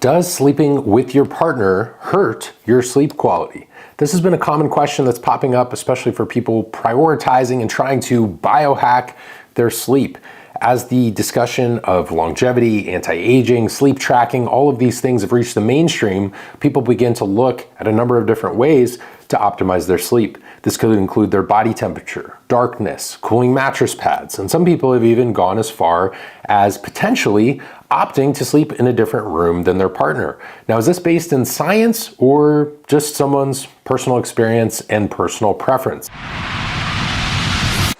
Does sleeping with your partner hurt your sleep quality? This has been a common question that's popping up, especially for people prioritizing and trying to biohack their sleep. As the discussion of longevity, anti-aging, sleep tracking, all of these things have reached the mainstream, people begin to look at a number of different ways to optimize their sleep. This could include their body temperature, darkness, cooling mattress pads, and some people have even gone as far as potentially opting to sleep in a different room than their partner. Now, is this based in science or just someone's personal experience and personal preference?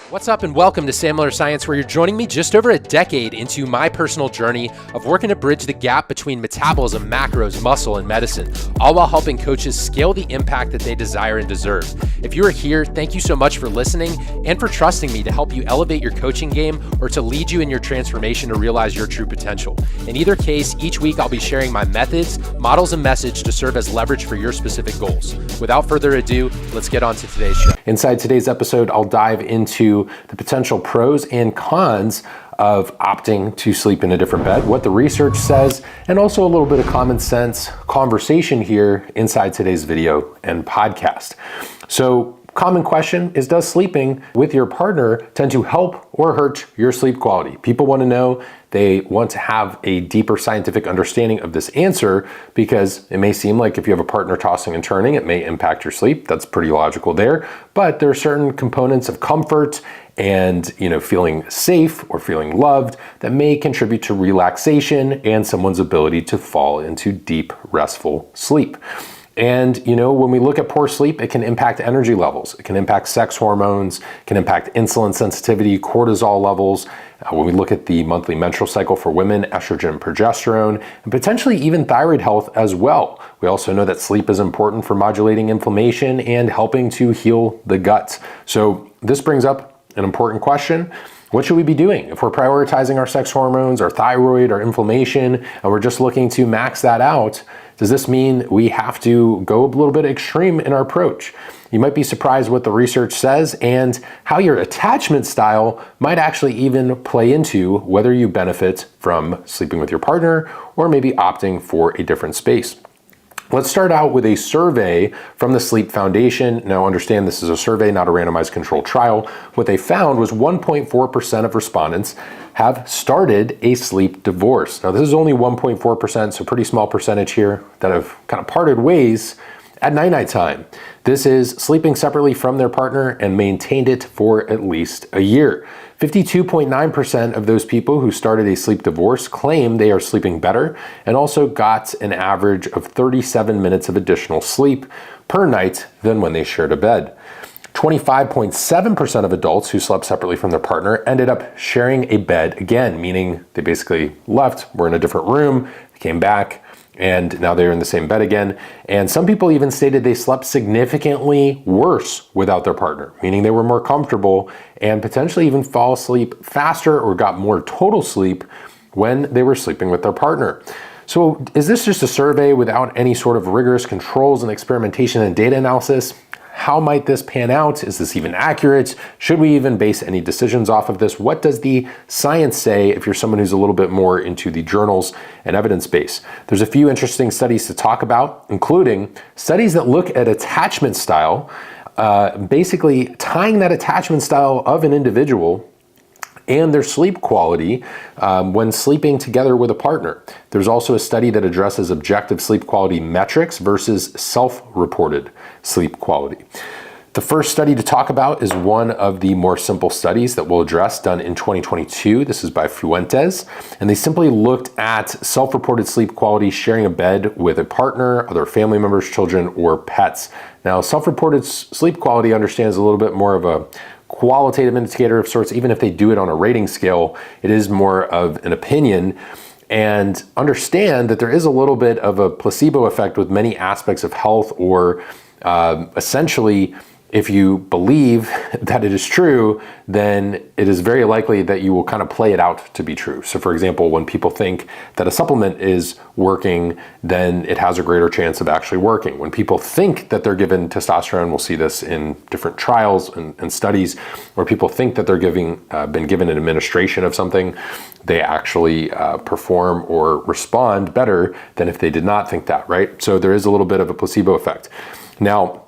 What's up and welcome to Sam Miller Science, where you're joining me just over a decade into my personal journey of working to bridge the gap between metabolism, macros, muscle, and medicine, all while helping coaches scale the impact that they desire and deserve. If you are here, thank you so much for listening and for trusting me to help you elevate your coaching game or to lead you in your transformation to realize your true potential. In either case, each week I'll be sharing my methods, models, and message to serve as leverage for your specific goals. Without further ado, let's get on to today's show. Inside today's episode, I'll dive into the potential pros and cons of opting to sleep in a different bed, what the research says, and also a little bit of common sense conversation here inside today's video and podcast. So, common question is, does sleeping with your partner tend to help or hurt your sleep quality? People want to know, they want to have a deeper scientific understanding of this answer, because it may seem like if you have a partner tossing and turning, it may impact your sleep. That's pretty logical there. But there are certain components of comfort and feeling safe or feeling loved that may contribute to relaxation and someone's ability to fall into deep, restful sleep. And when we look at poor sleep, it can impact energy levels. It can impact sex hormones, can impact insulin sensitivity, cortisol levels. When we look at the monthly menstrual cycle for women, estrogen, progesterone, and potentially even thyroid health as well. We also know that sleep is important for modulating inflammation and helping to heal the gut. So this brings up an important question. What should we be doing if we're prioritizing our sex hormones, our thyroid, our inflammation, and we're just looking to max that out? Does this mean we have to go a little bit extreme in our approach? You might be surprised what the research says and how your attachment style might actually even play into whether you benefit from sleeping with your partner or maybe opting for a different space. Let's start out with a survey from the Sleep Foundation. Now understand, this is a survey, not a randomized controlled trial. What they found was 1.4% of respondents have started a sleep divorce. Now this is only 1.4%, so pretty small percentage here that have kind of parted ways at night time. This is sleeping separately from their partner and maintained it for at least a year. 52.9% of those people who started a sleep divorce claim they are sleeping better and also got an average of 37 minutes of additional sleep per night than when they shared a bed. 25.7% of adults who slept separately from their partner ended up sharing a bed again, meaning they basically left, were in a different room, came back, and now they're in the same bed again. And some people even stated they slept significantly worse without their partner, meaning they were more comfortable and potentially even fall asleep faster or got more total sleep when they were sleeping with their partner. So is this just a survey without any sort of rigorous controls and experimentation and data analysis? How might this pan out? Is this even accurate? Should we even base any decisions off of this? What does the science say if you're someone who's a little bit more into the journals and evidence base? There's a few interesting studies to talk about, including studies that look at attachment style, basically tying that attachment style of an individual and their sleep quality when sleeping together with a partner. There's also a study that addresses objective sleep quality metrics versus self-reported sleep quality. The first study to talk about is one of the more simple studies that we'll address, done in 2022. This is by Fuentes, and they simply looked at self-reported sleep quality sharing a bed with a partner, other family members, children, or pets. Now, self-reported sleep quality understands a little bit more of a qualitative indicator of sorts. Even if they do it on a rating scale, it is more of an opinion. And understand that there is a little bit of a placebo effect with many aspects of health, or essentially If you believe that it is true, then it is very likely that you will kind of play it out to be true. So for example, when people think that a supplement is working, then it has a greater chance of actually working. When people think that they're given testosterone, we'll see this in different trials and studies, where people think that they're been given an administration of something, they actually perform or respond better than if they did not think that, right? So there is a little bit of a placebo effect. Now,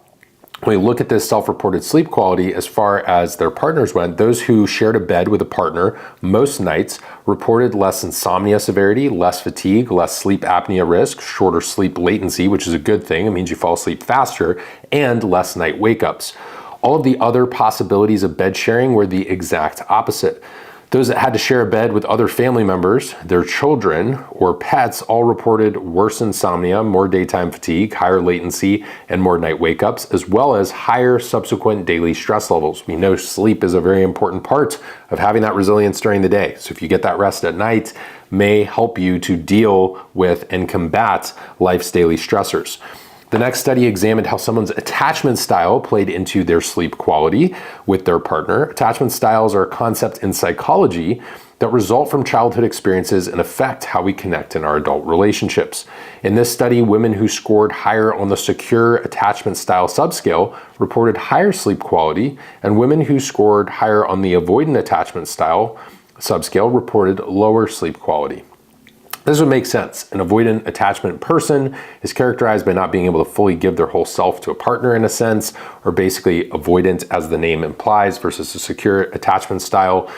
when we look at this self-reported sleep quality as far as their partners went, those who shared a bed with a partner most nights reported less insomnia severity, less fatigue, less sleep apnea risk, shorter sleep latency, which is a good thing. It means you fall asleep faster, and less night wake-ups. All of the other possibilities of bed sharing were the exact opposite. Those that had to share a bed with other family members, their children, or pets all reported worse insomnia, more daytime fatigue, higher latency, and more night wake-ups, as well as higher subsequent daily stress levels. We know sleep is a very important part of having that resilience during the day. So if you get that rest at night, may help you to deal with and combat life's daily stressors. The next study examined how someone's attachment style played into their sleep quality with their partner. Attachment styles are a concept in psychology that result from childhood experiences and affect how we connect in our adult relationships. In this study, women who scored higher on the secure attachment style subscale reported higher sleep quality, and women who scored higher on the avoidant attachment style subscale reported lower sleep quality. This would make sense. An avoidant attachment person is characterized by not being able to fully give their whole self to a partner in a sense, or basically avoidant as the name implies, versus a secure attachment style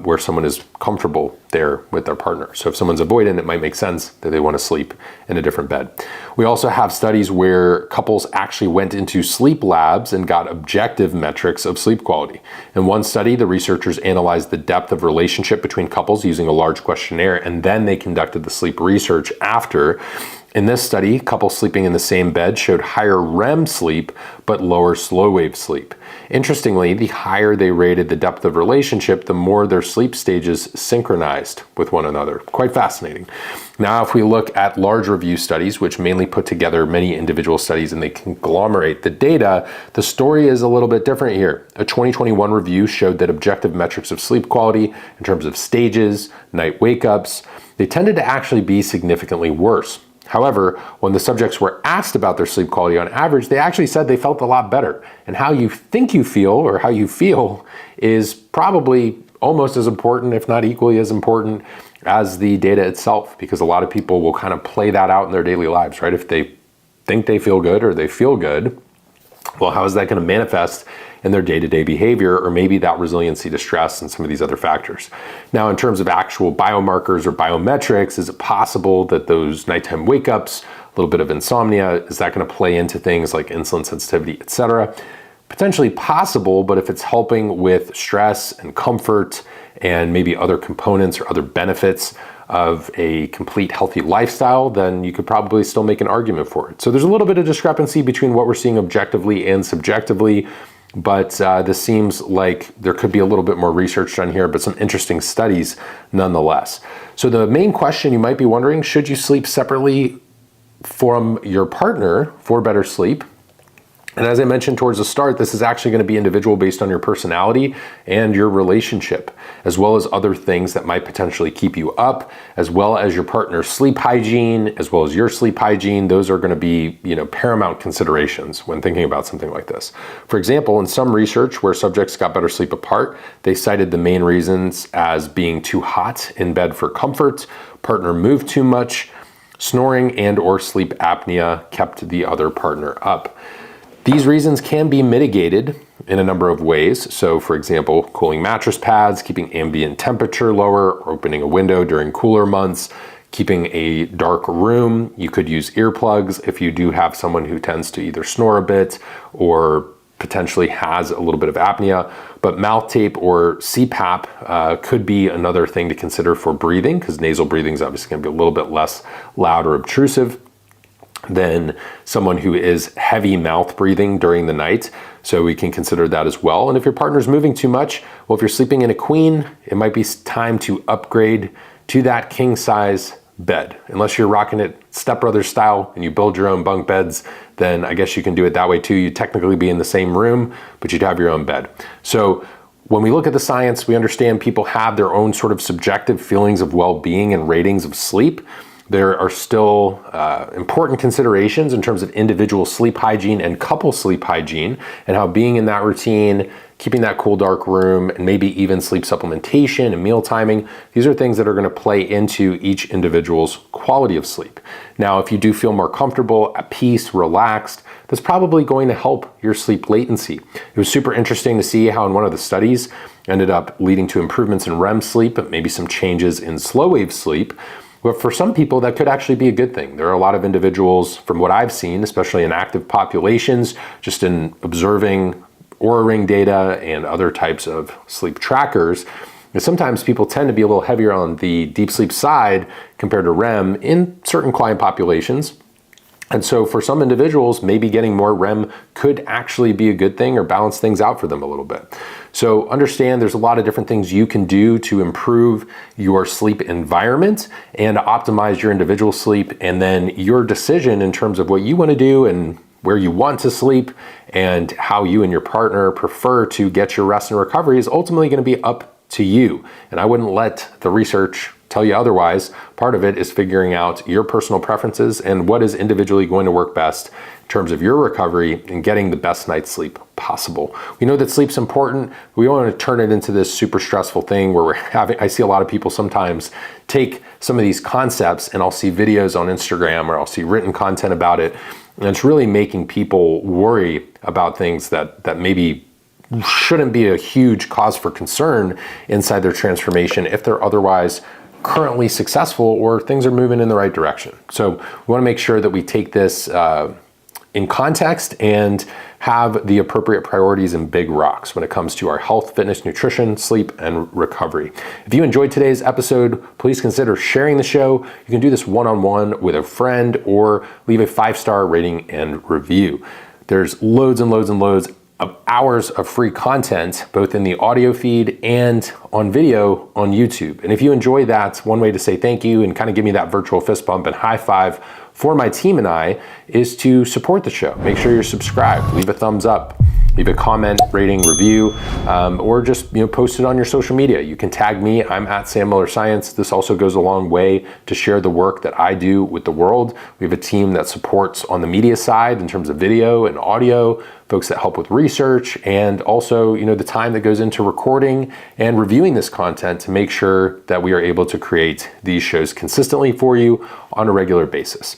where someone is comfortable there with their partner. So if someone's avoidant, it might make sense that they want to sleep in a different bed. We also have studies where couples actually went into sleep labs and got objective metrics of sleep quality. In one study, the researchers analyzed the depth of relationship between couples using a large questionnaire, and then they conducted the sleep research after. In this study, couples sleeping in the same bed showed higher REM sleep, but lower slow wave sleep. Interestingly, the higher they rated the depth of relationship, the more their sleep stages synchronized with one another. Quite fascinating. Now, if we look at large review studies, which mainly put together many individual studies and they conglomerate the data, the story is a little bit different here. A 2021 review showed that objective metrics of sleep quality in terms of stages, night wake-ups, they tended to actually be significantly worse. However, when the subjects were asked about their sleep quality on average, they actually said they felt a lot better. And how you think you feel, or how you feel, is probably almost as important, if not equally as important, as the data itself, because a lot of people will kind of play that out in their daily lives, right? If they think they feel good or they feel good, well, how is that going to manifest in their day-to-day behavior, or maybe that resiliency to stress and some of these other factors? Now, in terms of actual biomarkers or biometrics, is it possible that those nighttime wake-ups, a little bit of insomnia, is that going to play into things like insulin sensitivity, etc.? Potentially possible, but if it's helping with stress and comfort and maybe other components or other benefits of a complete healthy lifestyle, then you could probably still make an argument for it. So there's a little bit of discrepancy between what we're seeing objectively and subjectively, but this seems like there could be a little bit more research done here, but some interesting studies nonetheless. So the main question you might be wondering, should you sleep separately from your partner for better sleep? And as I mentioned towards the start, this is actually going to be individual based on your personality and your relationship, as well as other things that might potentially keep you up, as well as your partner's sleep hygiene, as well as your sleep hygiene. Those are going to be, paramount considerations when thinking about something like this. For example, in some research where subjects got better sleep apart, they cited the main reasons as being too hot in bed for comfort, partner moved too much, snoring and or sleep apnea kept the other partner up. These reasons can be mitigated in a number of ways. So for example, cooling mattress pads, keeping ambient temperature lower, opening a window during cooler months, keeping a dark room. You could use earplugs if you do have someone who tends to either snore a bit or potentially has a little bit of apnea. But mouth tape or CPAP could be another thing to consider for breathing, because nasal breathing is obviously going to be a little bit less loud or obtrusive than someone who is heavy mouth breathing during the night. So we can consider that as well. And if your partner's moving too much, well, if you're sleeping in a queen, it might be time to upgrade to that king size bed. Unless you're rocking it Step Brothers style and you build your own bunk beds, then I guess you can do it that way too. You'd technically be in the same room, but you'd have your own bed. So when we look at the science, we understand people have their own sort of subjective feelings of well-being and ratings of sleep. There are still important considerations in terms of individual sleep hygiene and couple sleep hygiene, and how being in that routine, keeping that cool, dark room, and maybe even sleep supplementation and meal timing, these are things that are going to play into each individual's quality of sleep. Now, if you do feel more comfortable, at peace, relaxed, that's probably going to help your sleep latency. It was super interesting to see how in one of the studies ended up leading to improvements in REM sleep, but maybe some changes in slow wave sleep. But for some people, that could actually be a good thing. There are a lot of individuals, from what I've seen, especially in active populations, just in observing Oura Ring data and other types of sleep trackers, and sometimes people tend to be a little heavier on the deep sleep side compared to REM in certain client populations. And so for some individuals, maybe getting more REM could actually be a good thing or balance things out for them a little bit. So understand there's a lot of different things you can do to improve your sleep environment and optimize your individual sleep. And then your decision in terms of what you want to do and where you want to sleep and how you and your partner prefer to get your rest and recovery is ultimately going to be up to you. And I wouldn't let the research tell you otherwise. Part of it is figuring out your personal preferences and what is individually going to work best in terms of your recovery and getting the best night's sleep possible. We know that sleep's important. We don't want to turn it into this super stressful thing where I see a lot of people sometimes take some of these concepts, and I'll see videos on Instagram or I'll see written content about it, and it's really making people worry about things that maybe shouldn't be a huge cause for concern inside their transformation if they're otherwise currently successful or things are moving in the right direction. So we want to make sure that we take this in context and have the appropriate priorities and big rocks when it comes to our health, fitness, nutrition, sleep, and recovery. If you enjoyed today's episode, please consider sharing the show. You can do this one-on-one with a friend or leave a 5-star rating and review. There's loads and loads and loads of hours of free content, both in the audio feed and on video on YouTube. And if you enjoy that, one way to say thank you and kind of give me that virtual fist bump and high five for my team and I is to support the show. Make sure you're subscribed, leave a thumbs up, leave a comment, rating, review, or just post it on your social media. You can tag me, I'm at Sam Miller Science. This also goes a long way to share the work that I do with the world. We have a team that supports on the media side in terms of video and audio, folks that help with research, and also the time that goes into recording and reviewing this content to make sure that we are able to create these shows consistently for you on a regular basis.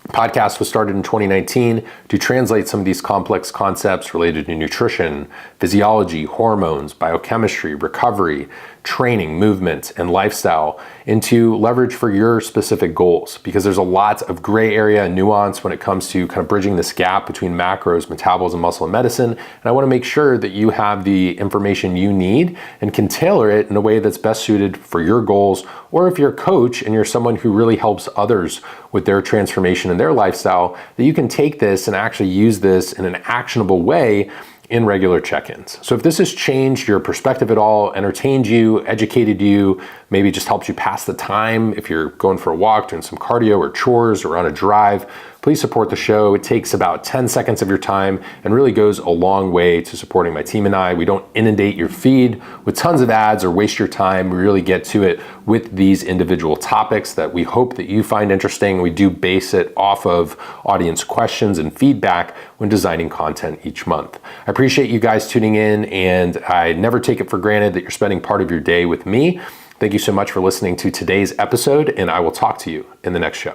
Podcast was started in 2019 to translate some of these complex concepts related to nutrition, physiology, hormones, biochemistry, recovery, training, movement, and lifestyle into leverage for your specific goals, because there's a lot of gray area and nuance when it comes to kind of bridging this gap between macros, metabolism, muscle, and medicine. And I want to make sure that you have the information you need and can tailor it in a way that's best suited for your goals. Or if you're a coach and you're someone who really helps others with their transformation and their lifestyle, that you can take this and actually use this in an actionable way in regular check-ins. So if this has changed your perspective at all, entertained you, educated you, maybe just helps you pass the time if you're going for a walk, doing some cardio or chores or on a drive, please support the show. It takes about 10 seconds of your time and really goes a long way to supporting my team and I. We don't inundate your feed with tons of ads or waste your time. We really get to it with these individual topics that we hope that you find interesting. We do base it off of audience questions and feedback when designing content each month. I appreciate you guys tuning in, and I never take it for granted that you're spending part of your day with me. Thank you so much for listening to today's episode, and I will talk to you in the next show.